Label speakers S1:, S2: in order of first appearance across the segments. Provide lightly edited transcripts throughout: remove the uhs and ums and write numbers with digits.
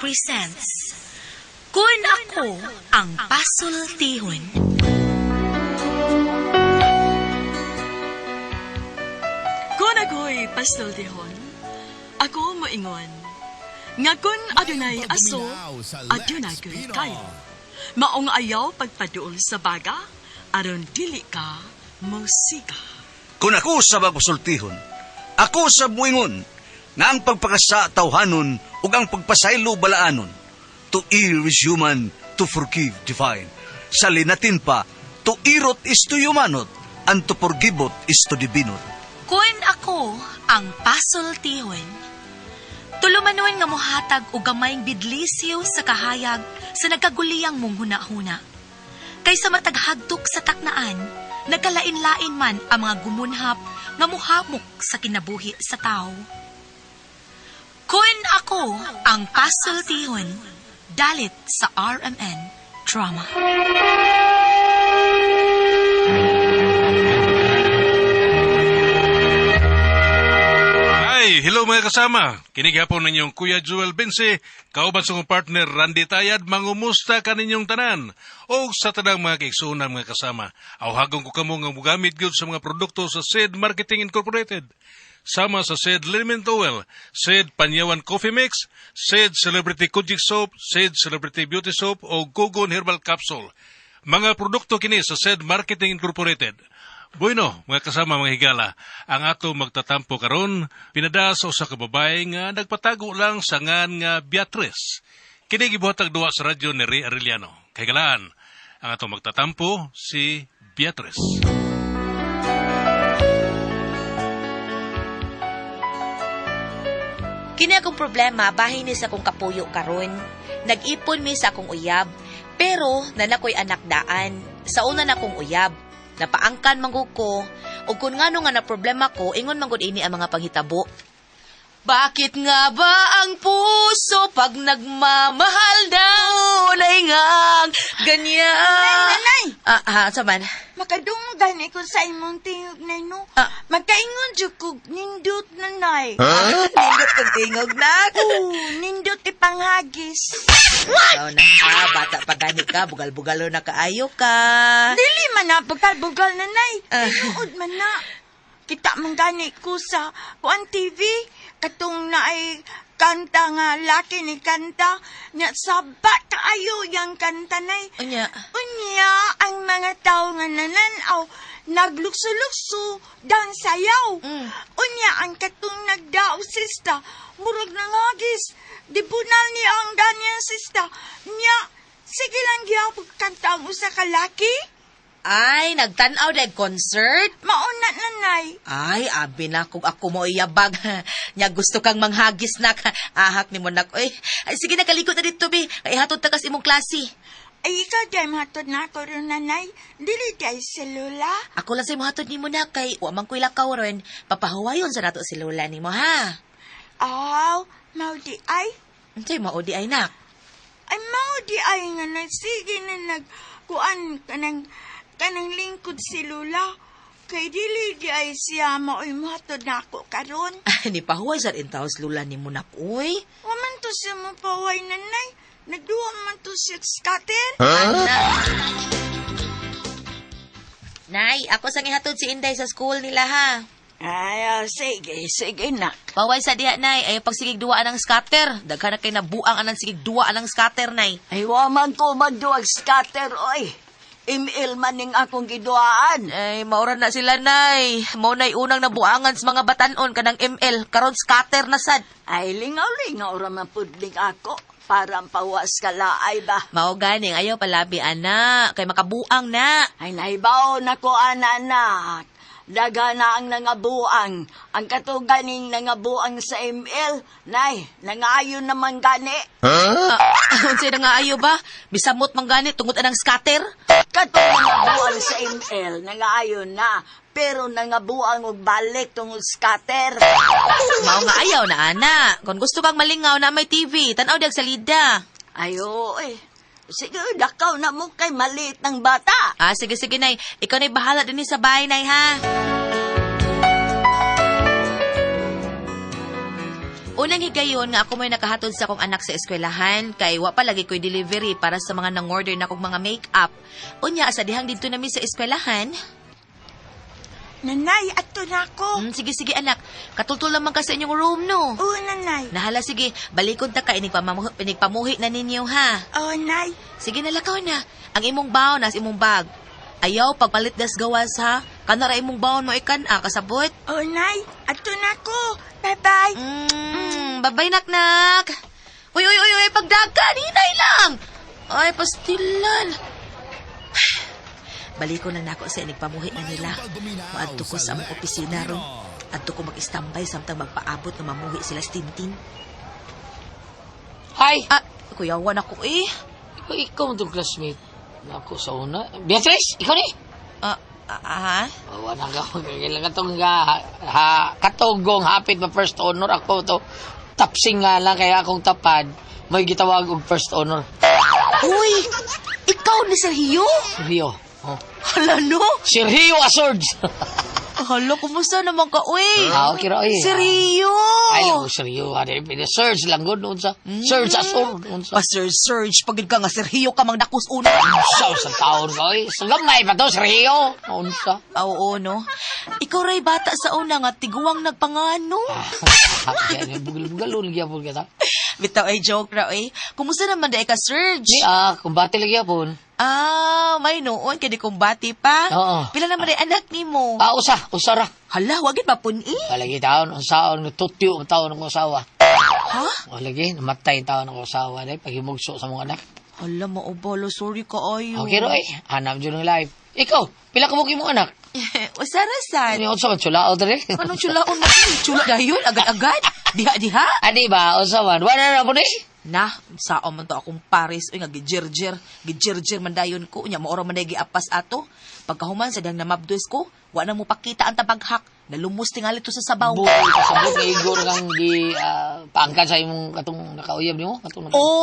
S1: presents Kun Ako Ang Pasultihon.
S2: Kun ako'y pasultihon, ako moingon. Nga kun adunay aso, adunay ko'y kayo. Maong ayaw pagpaduol sa baga, aron dili ka musika.
S3: Kung ako sa pasultihon, ako sa buingon, nga ang pagpakasa tawhanon ug ang pagpasaylo balaanon. To err is human, to forgive divine. Sa linatin pa, to irot is to humanot, and to forgivot is to divinot.
S1: Kun Ako Ang Pasultihon. Tulumanon nga mohatag og gamayng bidlisiw sa kahayag sa nagkaguliyang mong huna-huna. Kaysa mataghagtok sa taknaan, nagkalain-lain man ang mga gumunhap nga muhamok sa kinabuhi sa tao. Kun Ako Ang Pasultihon, dalit sa RMN Drama.
S4: Ay, hello mga kasama. Kinigapon ninyong Kuya Joel Bense, kauban sa kong partner Randy Tayad, mangumusta ka ninyong tanan. O sa tanang mga kaigsunan mga kasama, awhagong ko kamo nga mugamit gyud sa mga produkto sa SED Marketing Incorporated. Sama sa SED Liniment Oil, SED Panyawan Coffee Mix, SED Celebrity Kojic Soap, SED Celebrity Beauty Soap o Gugon Herbal Capsule. Mga produkto kini sa SED Marketing Incorporated. Bueno, mga kasama mga higala, ang ato magtatampo karon pinadaas sa kababae nga nagpatago lang sa ngan nga Beatrice. Kini gibuhatag duwa sa radyo ni Ray Arellano. Kahigalaan, ang ato magtatampo si Beatrice.
S5: Kini akong problema, bahin ni sa akong kapuyo karon. Nag-ipon mi sa akong uyab, pero nanakoy anak daan. Sa una na akong uyab, napaangkan manggug ko, ug kun ngano nga na problema ko, ingon manggod ini ang mga panghitabo. Bakit nga ba ang puso pag nagmamahal daw naingang ganyan?
S6: Nanay!
S5: Saman?
S6: Makadunggan ko sa imong tingog na no. Magkaingon dyan ko, nindot nanay.
S5: Nindot kong tingog na?
S6: Nindot ipanghagis.
S5: Ikaw na ka, bata pa gani ka, bugal-bugalo na kaayo ka.
S6: Dili man na, bugal-bugal nanay. Tinuod man na. Kita man gani ko sa kuan TV. Katong na ay kanta nga, laki ni kanta. Nya sabat kaayo yung kanta nay.
S5: Unya?
S6: Unya, ang mga tao nga nananaw, naglukso-lukso, dan sayaw. Unya, ang katong nagdao sista, murag nangagis. Di bunal niya ang ganyan sista. Nya, sige lang gyapon kanta ang usa ka laki.
S5: Ay, nagtanaw na concert?
S6: Mauna nanay.
S5: Ay, abi na kung ako mo iyabag. Nya gusto kang manghagis na ahak ni mo na ko. Ay, sige na, kalikot na dito, bi. Ay, hatod takas imong klase.
S6: Ay, ikaw dahil matod na ako rin nanay. Dili dahil si Lola.
S5: Ako lang sa'yo hatod ni mo na kay wamang ko ilakaw ron. Papahuwayon sa nato si Lola ni mo, ha?
S6: Aw, maudi ay.
S5: Antay, maudi ay nak.
S6: Ay, maudi ay nga na. Sige na nagkuan kanang lingkod si Lola. Kay dili di ay siya maoy matod na ako karon.
S5: Ay, ni pahuway sa intaos Lola ni mo na ko, uy.
S6: Waman to siya mapaway nanay. Nagduwa man to siya scatter.
S5: Nay, ako sang ihatod si Inday sa school nila, ha?
S6: Ay, sige na.
S5: Paway sa diha, nay. Ay, pagsigig duwa anang scatter. Daghan na kay nabuang anang sigig duwa anang scatter, nay.
S7: Ay, waman ko magduwag scatter, oy. Email man ning akong giduaan.
S5: Ay, maura na sila, nay. Mao na'y unang nabuangan sa mga batanon kanang ML. Karon scatter na sad.
S7: Ay, lingaw-lingaw raman pudling ako. Para pawas ka laay ba?
S5: Mao ganing ayaw palabi, anak. Kay makabuang na.
S7: Ay, nahibaw na ko, anak. Daga na ang nangabuang. Ang katuganing nangabuang sa ML. Nay, nangayon naman gani.
S5: Unsay na nga ayaw ba? Bisamot man gani tungod anang scatter?
S7: Katong nangabuang sa ML, nangayon na. Pero nangabuang og balik tungod scatter.
S5: Mao nga ayaw na, anak. Kung gusto kang malingaw na may TV, tanaw dag salida.
S7: Ayo, sige, dakaw na mo kay maliit ng bata.
S5: Sige, nay. Ikaw na'y bahala din sa bahay, nay, ha? Unang higayon nga ako may nakahatod sa akong anak sa eskwelahan kay wa pa lagi ko'y delivery para sa mga nang-order na kong mga make-up. Unya, sa dihang dito namin sa eskwelahan.
S6: Nanay, ato na ako.
S5: Sige anak, katultol naman ka sa inyong room no.
S6: Oo, nanay.
S5: Nahala sige, balikod ta ka, inigpamuhi na ninyo ha.
S6: Oo, nay.
S5: Sige nalakaw na, ang imong baon as imong bag. Ayaw, pagpalit das gawas ha. Kanara imong baon mo ikan kasabot.
S6: Oo, nay. Ato na ako. Bye-bye.
S5: Babay nak. Uy, pagdagan, hinay lang. Ay, pastilan. Baliko na nako sa inigpamuhi na nila. Maadto ko sa among opisina ron. Adto ko mag-istambay samtang magpaabot na mamuhi sila sa Tintin.
S8: Hi!
S5: Kuyawan ako eh.
S8: Ikaw itong classmate. Ako sa una. Beatrice, ikaw ni?
S5: Ha?
S8: Wala ka magkailangan itong katugong hapit ma first honor. Ako to tapsing nga lang kaya akong tapad. May gitawag og first honor.
S5: Uy! Ikaw ni Sergio?
S8: Sergio. Oh.
S5: Hala no?
S8: Sergio Asords.
S5: Hala, kumusta naman ka, uy?
S8: Okay ra oy.
S5: Sergio!
S8: Ay, lang Sergio. Surge lang good noon sa. Surge Asords noon sa.
S5: Surge, pagid ka nga Sergio ka mang dakos una.
S8: Sa taon ko oy. Sa gamay pa to Sergio. Noon sa.
S5: Oo, no? Ikaw ray bata sa una nga tiguang nagpangano.
S8: Yan, bugal-bugalon gyapon kita.
S5: Bitaw ay joke ra, uy. Kumusta naman dai ka, Surge?
S8: Di kumbati lagi yapon.
S5: May noon, kaya kumbati pa.
S8: Oo.
S5: Pila naman ay anak ni mo?
S8: Usa ra.
S5: Hala, wagin mapuni.
S8: Palagi taon, usaon, tutyo ang taon ng asawa.
S5: Ha?
S8: Palagi, namatay ang taon ng asawa. Dahil paghimugso sa mga anak.
S5: Hala, maobalo, sorry ka ayo.
S8: Okay, Roy. Hanap dyan ng life. Ikaw, pila ka mo mong anak?
S5: Usarasan.
S8: Ano sa man, chulao dere?
S5: Anong chulaon mo? Chula dayon, agad-agad. Diha.
S8: Adi ba, usawan, wala na po ni?
S5: Na, sao man to akong Paris. Uy, nga, gijirjir man dayon ko. Nya, maura man dahi giapas ato. Pagkahuman, sa diyang namabdos ko, wala mo pakita ang tabaghak. Nalumos tingali to sa sabaw.
S8: Buhay ka sa buhay, igor kang di paangkan sa imong katong nakauyab ni mo?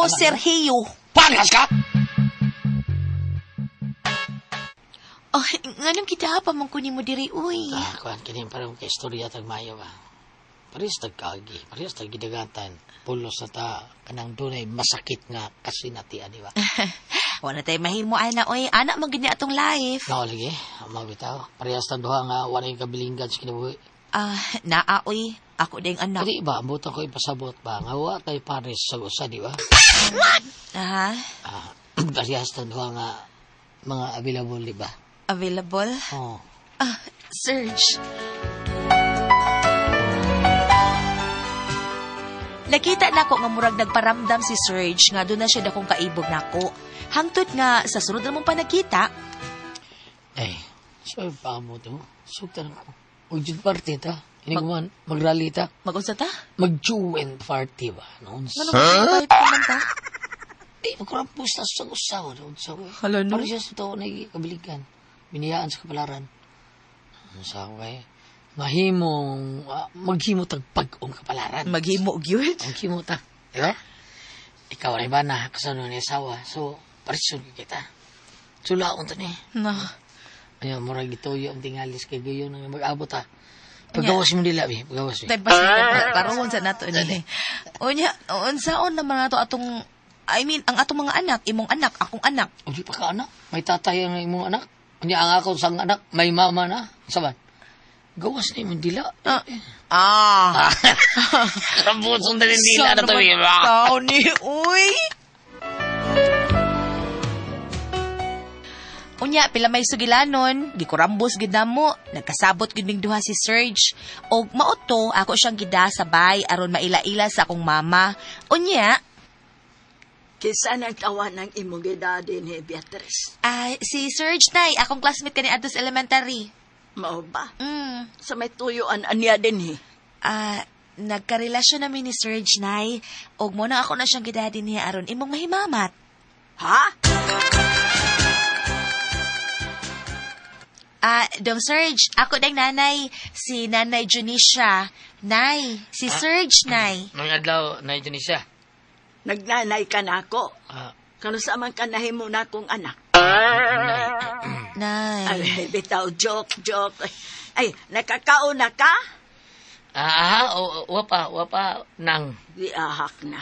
S5: Sergio.
S8: Pangkas ka?
S5: Oh, nganong kita pa mong kunin mo diri, uy.
S8: Kuhan, kinim parang kaistorya tagmayo ba? Paris tagkagi, paris tagidagatan. Pulos na ta, kanang dunay masakit nga kasinatian, di ba?
S5: Wala tayo mahimo, ana, uy. Anak, maganda atong life.
S8: No, lagi, magbitaw. Parehas na duha nga, wala yung kabilinggan sa kinabuhi.
S5: Naa, uy. Ako ding anak.
S8: Pwede ba, buta ko ipasabot ba? Nga wa tayo pares sa usa, di ba? Parehas na duha nga, mga available, di ba?
S5: Available?
S8: Oo.
S5: Serge. Nakita na ko nga murag nagparamdam si Serge nga doon na siya dakong kaibog nako. Hangtod nga sa sunod na mong panagkita.
S8: Ay, so pa mo to. Sugtan ko. Mag-jud party ta. Ini man magrally ta.
S5: Mag-unsa ta?
S8: Mag-joint party ba? Noon sa.
S5: Ano naman ta?
S8: Di magkrampus ta sa usaw.
S5: Hala, no?
S8: Para siya sa to na kabiligan. Biniyaan sa kapalaran. Sa kay maghimo tag pag-ong kapalaran.
S5: Maghimo gyud.
S8: Maghimo ta. Di ba? Ikaw rin ba na kasano ni asawa? So, parison kita. Sulaon to ni.
S5: No.
S8: Ayan, murag itoyo ang tingalis kay gayon nga mag-abot ha. Pagawas mo nila, bi. Pagawas, bi.
S5: Tay basta karon sa nato ni. Unya, unsaon naman nato atong ang atong mga anak, imong anak, akong anak.
S8: O di pa ka anak. May tatay ang imong anak. Unya ang ako sang anak, may mama na. Saban. Gawas na imong dila. Rambutong na rin dila na to, bi.
S5: Tao ni, uy. Unya, pila may sugilanon, gikurambos gid namo, nagkasabot gid ning duha si Serge. Og maoto, ako siyang gidasabay aron maila-ila sa akong mama. Unya,
S7: Kisa nagtawa ng imong gidadi ni Beatrice.
S5: si Serge nay, akong classmate kani adto sa elementary.
S7: Mao ba? Sa may tuyuan aniya din
S5: Nagkarelasyon namin ni Serge nay, og mo na ako na siyang gidadi niya aron imong mahimamat.
S7: Ha?
S5: Dong Serge, ako dang nanay, si Nanay Junisha. Nay, si Serge, nay.
S8: Mga adlaw na ito ni siya.
S7: Nagnanay ka na ako. Kano sa man ka nahimo na akong anak?
S5: Nay.
S7: Ay, bitaw, joke. Ay, nakakauna ka?
S8: Wapa, nang.
S7: Giahak na.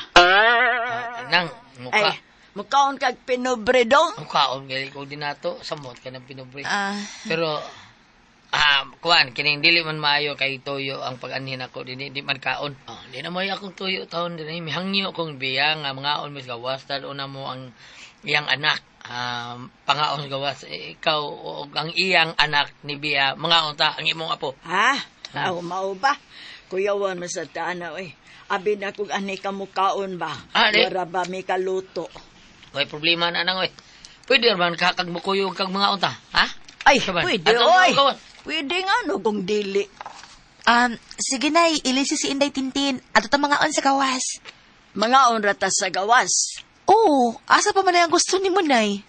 S8: Nang,
S7: Ay, mukaon kag pinobre dong.
S8: Mukhaon, gali ko din nato, samot ka ng pinobre.
S1: Ah,
S8: Pero, kuwan, kining dili man maayo kay Toyo ang pag-anhin ako, di man kaon. Di na may akong Toyo taon din, mihangyo kong biya nga mangaon mis gawas, talo na mo ang iyang anak. Pangaon sa gawas, ikaw o ang iyang anak ni Bia, mangaon ta, ang imong apo.
S7: Ha? Mao ba? Kuyawan mo sa tanaw eh. Abi na kung ani ka mukaon ba?
S8: Di.
S7: Wara ba may kaluto?
S8: May problema na nang, oy. Pwede naman kakagmukuyog kag mangaon ta, ha?
S7: Ay,
S8: Saban.
S7: pwede,
S8: Ato,
S7: oy.
S8: kawan.
S7: Pwede nga no kung dili.
S1: sige nay, ilisi si Inday Tintin. Ato ta mga on sa gawas.
S7: Mga onrata sa gawas.
S1: Oo, asa pa man ang gusto ni mo, nay?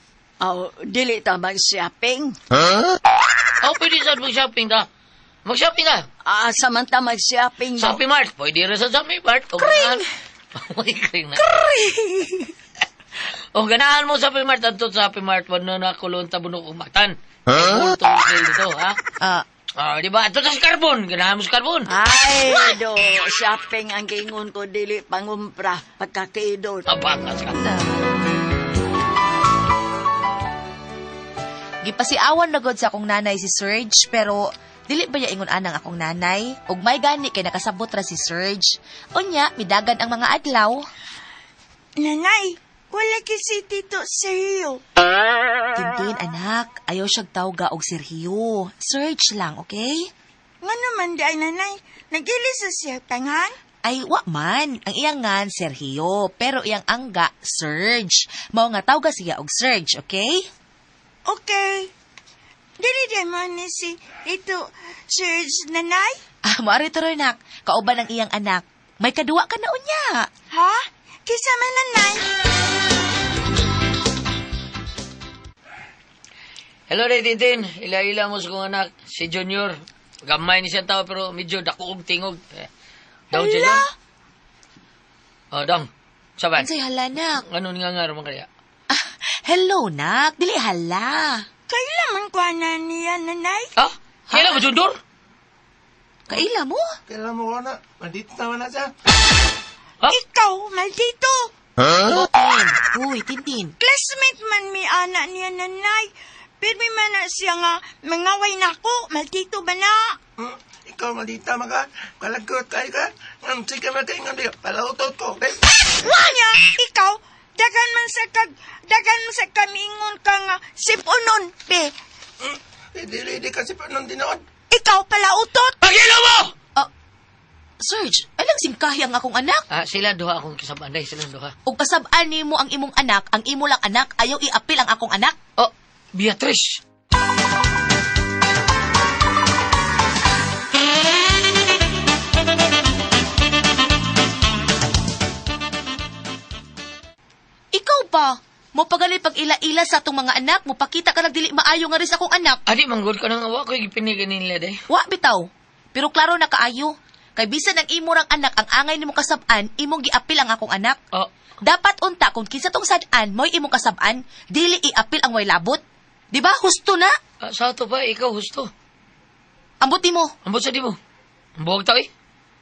S7: Dili ta mag-shopping.
S8: Pwede sa mag-shopping ta. Mag-shopping ka.
S7: Samanta mag-shopping
S8: Sa
S7: daw.
S8: Happy Mart. Pwede rin sa Happy Mart. Kring! May kring na. O ganahan mo sa Happy Mart. Anto sa Happy Mart. Wano na kulon tabunok umatan. Bulto dito, ha? Di ba? Anto sa Scarbon. Ganahan mo sa Scarbon.
S7: Ay, shopping ang gingon ko dili pangumpra pagkakiidot.
S8: Abakas ka.
S1: Gipasiawan na god sa akong nanay si Serge, pero dili ba niya ingon anang akong nanay? Ug may gani kay nakasabot ra si Serge. Unya, midagan ang mga adlaw.
S6: Nanay, wala kasi Tito Sergio.
S1: Tintin, anak, ayaw siyag tawga og Sergio. Serge lang, okay?
S6: Nga naman di ay nanay, nag-ili sa siya tangan?
S1: Ay, wa man. Ang iyang ngan, Sergio. Pero iyang angga, Serge. Mao nga tawga siya og Serge, okay?
S6: Okay. Dili di man ni si Tito Serge nanay?
S1: Maari tuloy, nak. Kauban ang iyang anak. May kaduwa ka na unya.
S6: Ha? Kisa man nanay?
S8: Hello, Tintin. Ila-ila mo sa kong anak. Si Junior. Gamay ni siyang tao pero medyo dako og tingog. Daw siya dyan. Dong. Saban.
S1: Ansay hala, nak.
S8: Ano nga nga naman kaya?
S1: Hello, nak. Dili hala.
S6: Kailan ko na niya nanay?
S8: Kailan mo, Junior?
S1: Kaila mo?
S9: Kailan mo ko na? Mandito naman na siya.
S6: Ikaw, maldito.
S1: Uy, Tintin.
S6: Classmate man mi anak niya nanay. Pero may man na siya nga mangaway na ako. Maldito ba na?
S9: Ikaw maldita maka. Kalagot kayo ka. Sige na kayo nga. Palautot ko. Okay?
S6: Wanya, ikaw, dagan man sa kamingon ka nga sipunon, pe.
S9: Hindi kasi pa nung dinood.
S6: Ikaw pala utot.
S8: Pagilo mo!
S1: Serge, alang singkahiyang akong anak.
S8: Sila duha akong kasabanday. Sila duha.
S1: Ug kasab-an nimo ang imong anak, ang imo lang anak, ayaw iapil ang akong anak.
S8: Beatrice.
S1: Ikaw pa, mo pagali pag ila-ila sa atong mga anak, mo pakita ka nagdili maayo nga rin sa akong anak.
S8: Adi, manggol ka nang awa ko. Ipinigan nila day.
S1: Wa bitaw. Pero klaro na kaayo. Kay bisan ang imo rang anak ang angay nimo kasab-an, imong giapil ang akong anak. Dapat unta kung kinsa tong sad-an mo'y imong kasab-an, dili iapil ang way labot. Di ba? Husto na.
S8: Sa ito ba? Ikaw husto.
S1: Ambot mo.
S8: Ambot sa di mo. Ambuhag tao eh.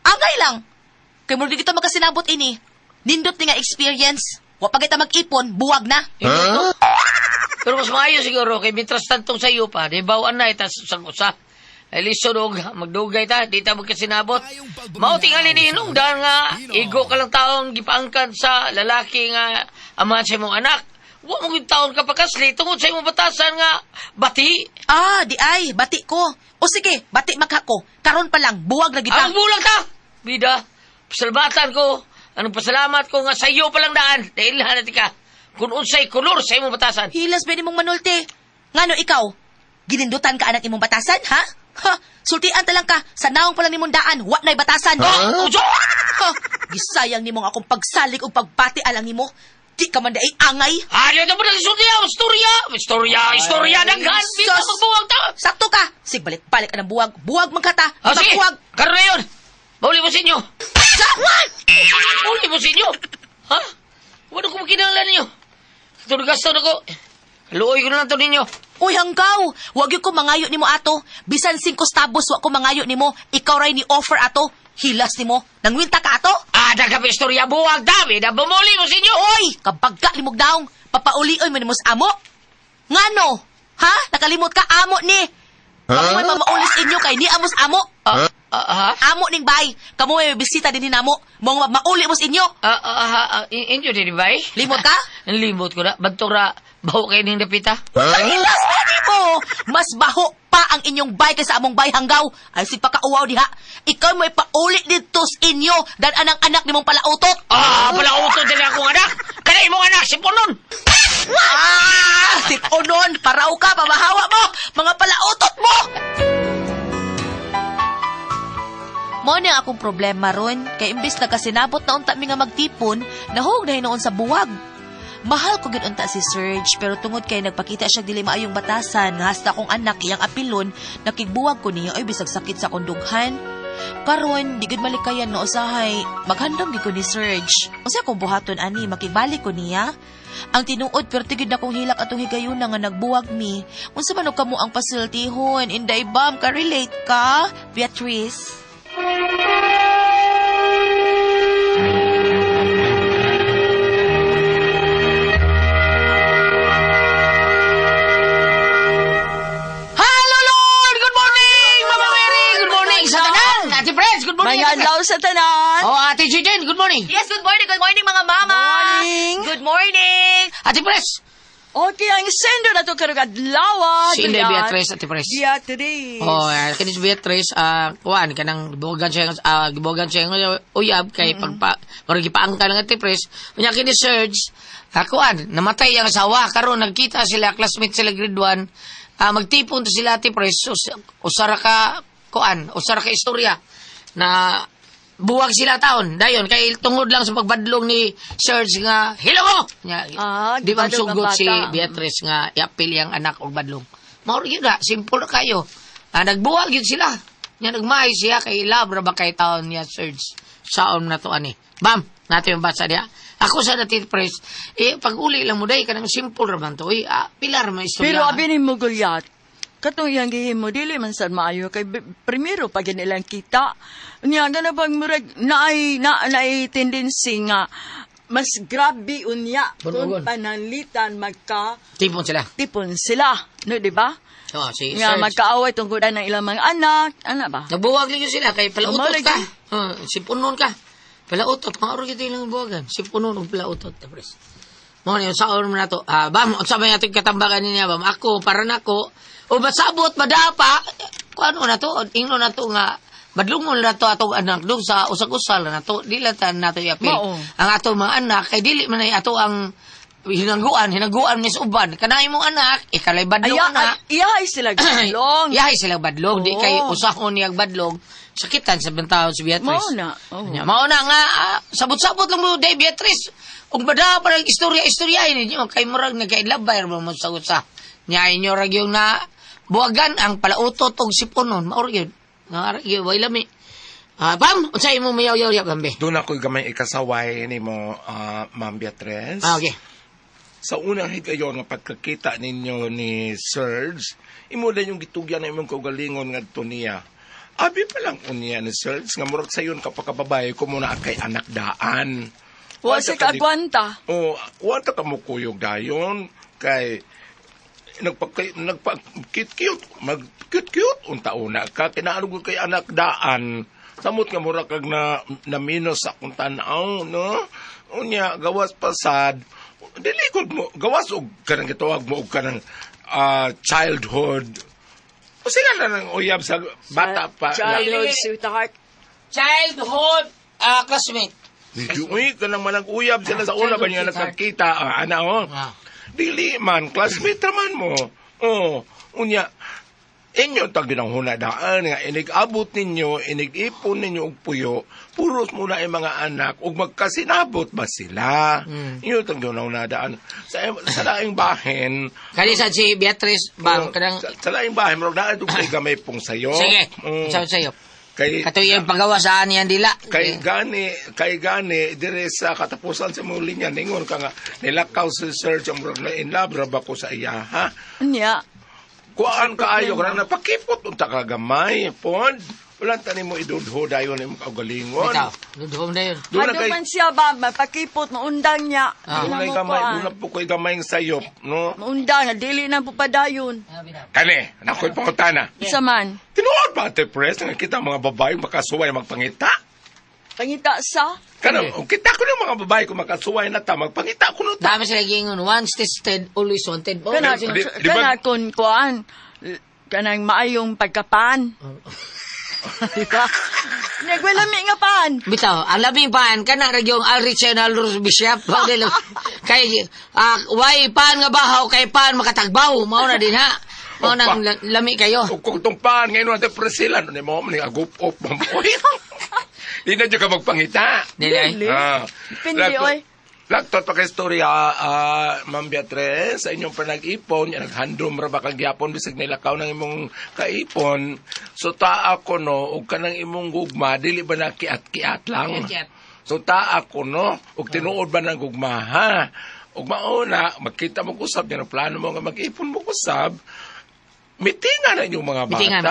S1: Angay lang. Kay mo di kita magkasinabot ini. Nindot ni nga experience. Wa pa kita mag-ipon, buwag na.
S8: Pero mas maayo siguro kay mitras tantong sa iyo pa. Di bawaan na itas sang usa. Ay lisod og magdugay ta, di ta magkasinabot. Mao tingali ni Hinong dahil nga igo ka lang taong gipaangkan sa lalaki nga amahan sa imong anak. Wa mo yung taon ka pakasli tungod sa imong batasan nga bati.
S1: Di ay, bati ko. O sige, bati makako. Karon pa lang, buwag lagi ta.
S8: Ang bulag ta! Bida, pasalamatan ko. Anong pasalamat ko nga sa iyo palang daan. Dahil hanati ka. Kung unsay kulor sa imong batasan.
S1: Hilas ba ni mong manulti? Ngano ikaw? Ginindutan ka anak imong batasan, ha? Sultian talang ka, sa naong pala nimong daan, wa na'y batasan.
S8: Ujo!
S1: Gisayang nimong akong pagsalig o pagbati alang nimo. Di ka man daig angay.
S8: Ano ito mo na istorya, daghan. Bita magbuwag ta.
S1: Sakto ka. Sig balik-balik ka ng buwag. Buwag magkata.
S8: Sige,
S1: Magbuwag.
S8: karoon na yun. Mauli mo sa inyo. Mauli mo sa inyo. Ha? Wala ko makinanglan ninyo. Ito na gasto na ko. Kaluoy ko na lang ito ninyo.
S5: Uy, hanggaw! Wag yung ko mangayo ni mo ato. Bisan 5 stabos, wag ko mangayo ni mo. Ikaw ray ni offer ato. Hilas ni mo. Nangwinta ka ato?
S8: Ada ka istorya buwag, Dami, na bumuli mo sa inyo.
S5: Oy! Kabagka limog daong. Papaulion mo ni mo sa amo. Ngano? Ha? Nakalimot ka amo ni. Kamu may mamaulis inyo kay ni amos amo.
S8: Ha?
S5: Amo ning bay. Kamu may bisita din hinamo. Mong mauli mo sa inyo.
S8: Inyo din, ba?
S5: Limot ka?
S8: Limot ko na. Bantong ra, baho kayo ning dapita.
S5: Hilas na di mo. Mas baho pa ang inyong bay kaysa among bay hanggaw. Ay si pakauwaw diha. Ikaw may pauli dito sa inyo dan anang anak ni mong palautot.
S8: Palautot din akong anak. Kaya imong anak, si Punon.
S5: Si Punon, paraw ka, pamahawa mo. Mga palautot mo. Mo na akong problema ron. Kay imbis na kasinabot na unta mi nga magtipon, nahog na hinoon sa buwag. Mahal ko ginunta si Serge, pero tungod kay nagpakita siya dili maayong batasan, nga hasta akong anak iyang apilon, nakigbuwag ko niya ay bisag sakit sa kondughan. Karon, di gud malikayan no usahay, maghandom gid ko ni Serge. Usa akong buhaton ani, makibalik ko niya. Ang tinuod pero tigid na kong hilak atong higayuna nga nagbuwag mi. Unsa man og kamo ang pasultihon, inday bam ka relate ka, Beatrice?
S8: Ate Friends, good morning.
S6: Mga adlaw sa tanan.
S8: Ate Jiden, good morning.
S5: Yes, good morning mga mama.
S6: Morning.
S5: Good morning.
S8: Ate Friends.
S6: Okay, ang sendo na to karong adlaw.
S8: Si Inday Beatrice, Ate Friends.
S6: Beatrice.
S8: Kini si Beatrice, kuan kanang gibogan siya uyab kay pagpa gipaangka ng Ate Friends. Unya kini Serge, kuan namatay ang asawa karon nagkita sila classmate sila grade 1. Magtipon to sila Ate Friends. Usara ka istorya na buwag sila taon. Dayon, kay tungod lang sa pagbadlong ni Serge nga, hilo mo! Di ba sugot si Beatrice nga, iapil yung anak o badlong. Mauro yun na, simple na kayo. Nagbuwag yun sila. Nagmahay siya kay labra ba kay taon niya Serge. Saon na to ani. Bam! Natin yung basa niya. Ako sa natin press, pag-uli lang mo dahi, kanang simple raman to. Pilar mo istorya.
S6: Pero abinin mo gulyat. Katong iyang gihimo, dili man sad maayo kay primero pag nilang kita. Niya na bang murag naay tendency nga mas grabe unya kung pananlitan
S8: tipon
S6: sila, no di ba?
S8: Si
S6: nga
S8: Serge.
S6: magkaaway tungkol ng ilang mga anak, ana ba?
S8: Nagbuwag lang yun sila kay palautot
S6: Umalig
S8: ka. Si Punon ka. Palautot, maaro kita ilang buwagan. Si Punon og palautot, tapos. Mo ni saon mo na to. Bam, unsa man ating katambakan niya, bam. Ako para nako o masabot madapa kuano na to ingno na to nga madlungon na to atong anak dog sa usag-usal na to dili tan nato iapil ang atong mga anak kay dili man ay ato ang hinangguan ni sa uban kanay mong anak ikalay badlong na
S6: iyahay sila badlong
S8: iyahay sila badlong di kay usahon niyang badlong sakitan sa bentaw si Beatrice mao na nga sabot-sabot lang mo day Beatrice ug madapa ang istorya ninyo kay murag nagkailabay mo sa usa nya inyo ra gyud na buwagan ang palautot og siponon maor gyud nga way lami Pam, unsay mo mayaw-yaw gambe
S9: Doon ako'y gamay ikasaway ni mo, Ma'am Beatrice.
S8: okay.
S9: Sa unang higayon nga pagkakita ninyo ni Serge, imo na yung gitugyan na imong kaugalingon nga niya. Abi pa lang unya ni Serge, nga murag sayon kapagkababae ko muna kay anak daan.
S6: wala ka agwanta
S9: Wanta ka mo kuyog dayon, kay mag-cute unta-una ka, kinaalugod kay anak daan. Samot nga mura kag na minus akong tanaw, no? Unya, gawas pasad. Dilikod mo, gawas og kanang gitawag mo og kanang childhood. O sila na nang uyab sa bata pa.
S6: childhood sweetheart
S8: Childhood classmate.
S9: Uy, kanang manang uyab sila sa una ba niya nakakita, Dili man, classmate naman mo. Unya, inyo tag ginanghunadaan nga inig-abot ninyo, inig-ipon ninyo og puyo, puros muna ay mga anak, ug magkasinabot ba sila? Inyo tag ginanghunadaan. Sa laing bahin,
S8: Kali sa si Beatrice bang kanang
S9: sa laing bahin, marag na ito kay gamay pong sayo.
S8: sige. Sayo.
S9: Kay
S8: Katuyo yung pagawa sa niyan dila.
S9: kay gani dire sa katapusan sa mong linya ningon ka nga nilakaw si Serge ang murag na in love ra ba ko sa iya ha
S6: niya
S9: Kuan kaayo ka na napakipot unta ka gamay, pon. Wala tani mo idudho dayon imong kaugalingon.
S8: Bitaw, dudhom na yun.
S9: Doon na
S6: Ano
S9: kay
S6: man siya ba, mapakipot, maundang niya.
S9: doon na gamay, doon na po ko'y gamay ng sayop, no?
S6: Maundang, dili na po padayon.
S9: Kani, nako'y pangutana.
S6: Isa man.
S9: Tinuod ba, Ate Pres, nga kita mga babae makasuway magpangita?
S6: Pangita sa?
S9: Kana, kita ko ng mga babae kung makasuway na ta, magpangita ko no ta.
S8: Dami sila gingon, once tested, always wanted. Oh,
S6: Kana,
S9: di ba-
S6: kana kun kuan. Kanang maayong pagkapan. Diba? Nagwalami nga pan.
S8: Bitaw, ang labing paan ka na ragyong Alricenal Bishop. Kay, way paan nga bahaw, kay paan makatagbaw. Mao na din ha. Mao na lami kayo.
S9: Kung tumpaan ngayon, Ate Pres, sila, no, ni mo, ni agup-op, mamoy. Di na dyan ka magpangita.
S8: Dili ay.
S6: Pindi, oy.
S9: Lagtot pa kay storya, Ma'am Beatrice, sa inyong panag-ipon, yan, naghandom ra ba kagyapon, bisag nilakaw ng imong kaipon, so taa ko no, ug kanang imong gugma, dili ba na kiat-kiat lang?
S8: Kiat-kiat.
S9: So taa ko no, ug tinuod ba ng gugma, ha? Ug mauna, magkita mo kusab, yan ang plano mo nga mag-ipon mo kusab, mitingan na inyong mga bata.
S8: Mitingan.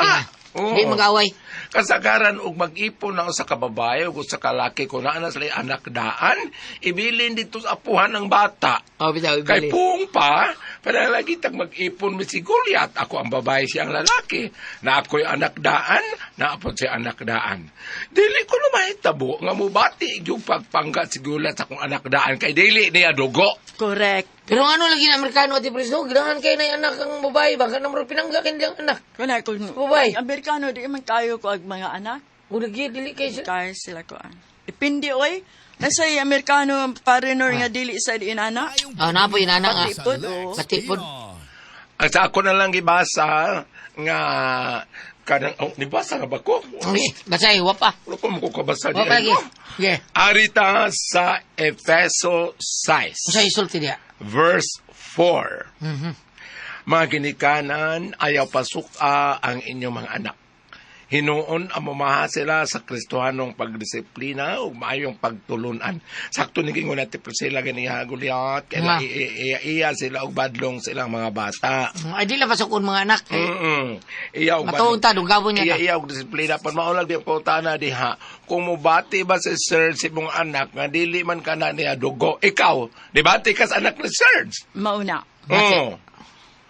S9: Oo.
S8: Di mag-away.
S9: Kasagaran og mag-ipon na sa kababae ug sa kalaki ko na sila anak daan, ibilin dito sa apuhan ng bata.
S8: Oh, bitaw,
S9: Kay
S8: ibili.
S9: Pung pa, panalagi tag mag-ipon mi si Goliath. Ako ang babae, siya ang lalaki. Na ako'y anak daan, na apod siya anak daan. Dili ko na mahitabo, nga mubati yung pagpangga si Goliath sa akong anak daan, kay dili niya dugo.
S6: Correct.
S8: Pero ano lagi na Amerikano at Ipreso, ginahan kayo na yung anak ang babae, baka naman pinanggakin diyang anak.
S6: Kana kun
S8: Babay.
S6: Amerikano di man kayo ko ag mga anak.
S8: O lagi, dili kayo sa...
S6: Kaya sila ko. Depende oy. Nasa Amerikano parenor nga dili sa di anak.
S8: Na po yung anak nga.
S6: Patipod, oh.
S8: Patipod.
S9: At sa ako na lang gibasa nga kanang nibasa nga ba ko?
S8: Basay, wapa.
S9: Wala ko makukabasa di
S8: Wapa lagi.
S9: ano.
S8: Yeah.
S9: Arita sa Efeso 6.
S8: Masay isulti niya.
S9: Verse 4.
S8: Mhm.
S9: Mga ginikanan, ayaw pasuka ang inyong mga anak. Hinuon ang mamaha sila sa Kristohanong pagdisiplina o maayong pagtulunan. Sakto ni gingon natin po sila ganiha Goliath, kaya iya sila o badlong silang mga bata.
S8: Ay, di lang pasukon mga anak.
S9: Iya og
S8: Matuunta, dugabon niya
S9: Iya og disiplina pag maulag di po na diha. Kung mubati ba si Serge si mong anak nga dili man kana niya dugo, ikaw, dibati ka sa anak ni Serge.
S6: Mauna.
S9: Oo.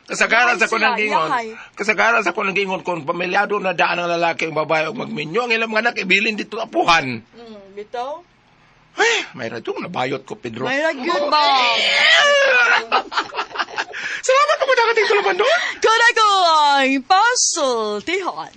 S9: Kasagaran sa
S6: Yahay
S9: kunang
S6: sila,
S9: gingon.
S6: yahay.
S9: Kasagaran sa kunang gingon kung pamilyado na daan ang lalaki ang babae og magminyo ang ilang mga anak ibilin dito apuhan.
S6: Bitaw.
S9: Ay, may radyo nabayot ko Pedro.
S6: May ragyod ba?
S9: Salamat mo dakating tulaman doon.
S6: Kana ko ang pasultihan.